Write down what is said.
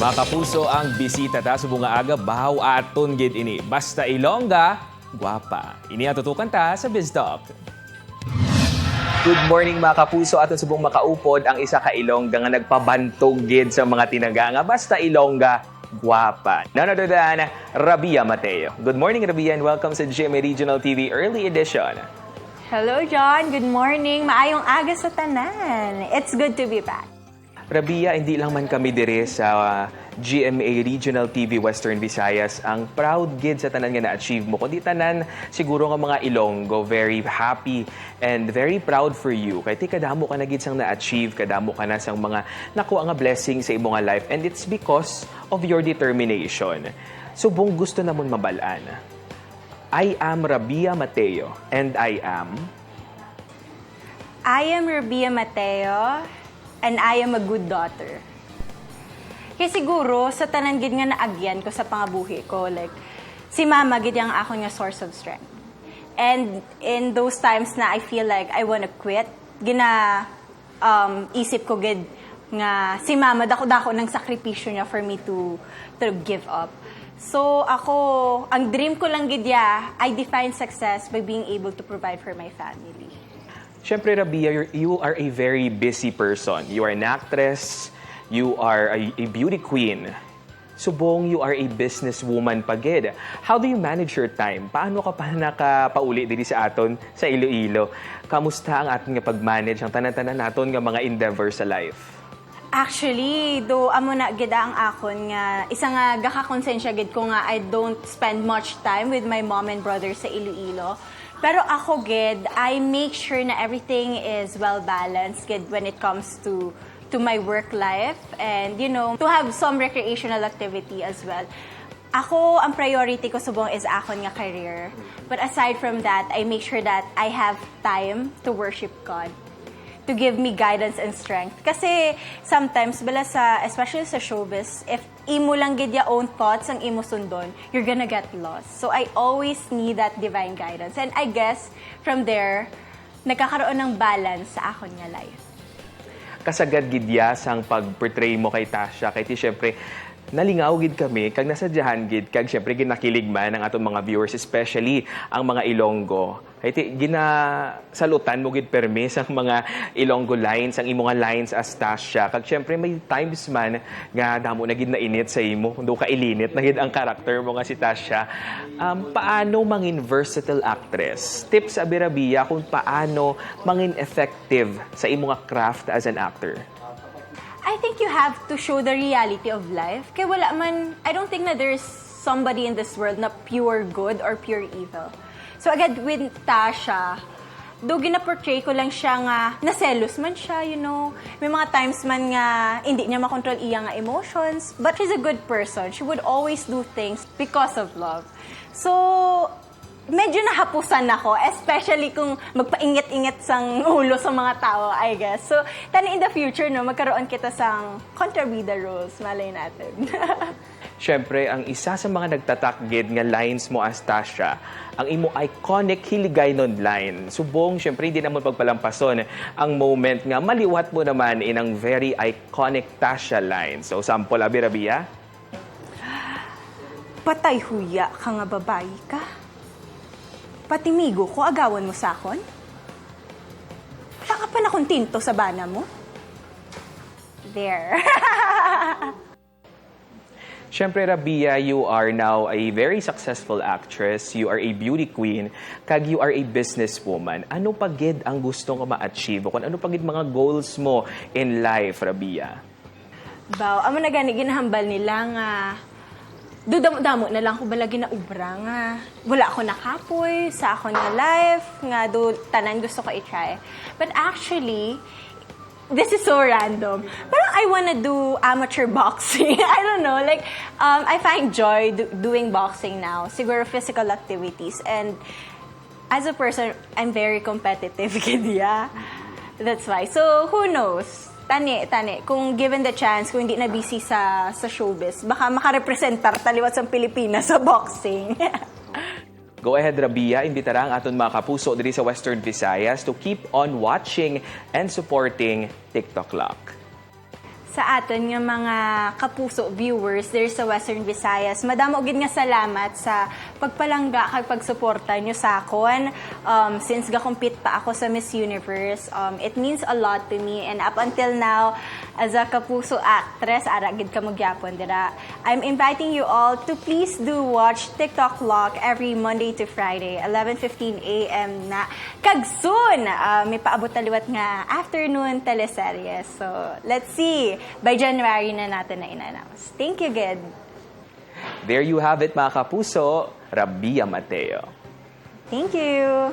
Mga kapuso ang bisita ta sa bunga aga bahaw aton gid ini. Basta Ilongga, guwapa. Ini atutukan ta sa BizTalk. Good morning mga kapuso aton subong makaupod ang isa ka Ilongga nga nagpabantog gid sa mga tinaga nga basta Ilongga, guwapa. Nanonoodaan Rabia Mateo. Good morning Rabia and welcome sa GMA Regional TV Early Edition. Hello, John. Good morning. Maayong aga sa tanan. It's good to be back. Rabia, hindi lang man kami dire sa GMA Regional TV Western Visayas ang proud gid sa tanan nga na-achieve mo. Kundi tanan siguro nga mga Ilonggo, very happy and very proud for you. Kaya kadamo ka na gid sang na-achieve, kadamo ka na sang mga nakuha nga blessing sa imong nga life and it's because of your determination. Subong gusto namon mabalaan. I am Rabia Mateo and I am Rabia Mateo and I am a good daughter. Kaya siguro, sa tanan gid nga naagyan ko sa pangabuhi ko, like, si mama gid ang ako nga source of strength. And in those times na I feel like I wanna quit, isip ko gid nga si mama dako-dako ng sakripisyo niya for me to give up. So ako, ang dream ko lang gid I define success by being able to provide for my family. Siyempre, Rabia, you are a very busy person. You are an actress, you are a beauty queen. Subong, you are a businesswoman pagid. How do you manage your time? Paano ka pa nakapauli diri sa aton sa Iloilo? Kamusta ang aton nga pag-manage ang tanan-tanan naton nga mga endeavors sa life? Actually, do amo na gid ang akon nga isa nga gakakonsensya gid ko nga I don't spend much time with my mom and brother sa Iloilo. Pero ako gid, I make sure na everything is well balanced gid when it comes to my work life and to have some recreational activity as well. Ako, ang priority ko subong is akon nga career. But aside from that, I make sure that I have time to worship God, to give me guidance and strength. Kasi sometimes, especially sa showbiz, if imo lang gid ya own thoughts ang imo sundon, you're gonna get lost. So I always need that divine guidance. And I guess, from there, nagkakaroon ng balance sa akon nga life. Kasagad gid ya sang pag-portray mo kay Tasha. Kay ti syempre, nalingaw gid kami, kag nasadyahan gid, kag syempre ginakilig man ang aton mga viewers, especially ang mga Ilonggo. Kaya ginasalutan mo gid permi sa mga Ilonggo lines, ang imo nga lines as Tasha. Kag syempre may times man nga damo na gid na init sa imo, do ka ilinit na gid ang karakter mo nga si Tasha. Paano mangin versatile actress? Tips abi Rabia kung paano mangin effective sa imo nga craft as an actor. I think you have to show the reality of life. Kaya I don't think na there's somebody in this world na pure good or pure evil. So agad with Tasha, do gina-portray ko lang siya nga naselos man siya, May mga times man nga hindi niya makontrol iya nga emotions. But she's a good person. She would always do things because of love. So, medyo nahapusan ako, especially kung magpaingat-ingat sang ulo sa mga tao, I guess. So, in the future, magkaroon kita sang kontrabida roles, malay natin. Siyempre, ang isa sa mga nagtatakgid nga lines mo as Tasha, ang imo iconic hiligaynon line. Subong, siyempre, hindi naman pagpalampason ang moment nga maliwat mo naman in ang very iconic Tasha line. So, sample, abi Rabia? Patay huya ka nga babae ka. Patimigo ko, agawan mo sa akon? Saka pa na kung tinto sa bana mo? There. Siyempre, Rabia, you are now a very successful actress. You are a beauty queen. Kag you are a businesswoman. Ano pagid ang gusto nga ma-achieve? Kung ano pagid mga goals mo in life, Rabia? Amo na gani ginahambal nila nga damo na lang ko balagi na ubra nga. Wala ako nakapoy sa akon nga life, nga tanan gusto ko i-try. But actually, this is so random. Parang I wanna do amateur boxing. I don't know, I find joy doing boxing now. Siguro physical activities. And as a person, I'm very competitive, kaya. That's why. So, who knows? Tani. Kung given the chance, kung hindi na busy sa showbiz, baka makarepresentar taliwat sa Pilipinas sa boxing. Go ahead, Rabia. Imbitara ang aton mga kapuso diri sa Western Visayas to keep on watching and supporting TikTok Lock. sa aton nga mga kapuso viewers there sa Western Visayas. Madamo gid nga salamat sa pagpalangga kag pagsuporta nyo sa akon. Since ga-compete pa ako sa Miss Universe, it means a lot to me, and up until now as a kapuso actress ara gid ka magyapon dira. I'm inviting you all to please do watch TikTok Lock every Monday to Friday 11:15 a.m. na. Kag soon may paabot taliwat nga afternoon teleserye. So let's see, by January na natin na in-announce. Thank you, Ged. There you have it, mga kapuso. Rabia Mateo. Thank you.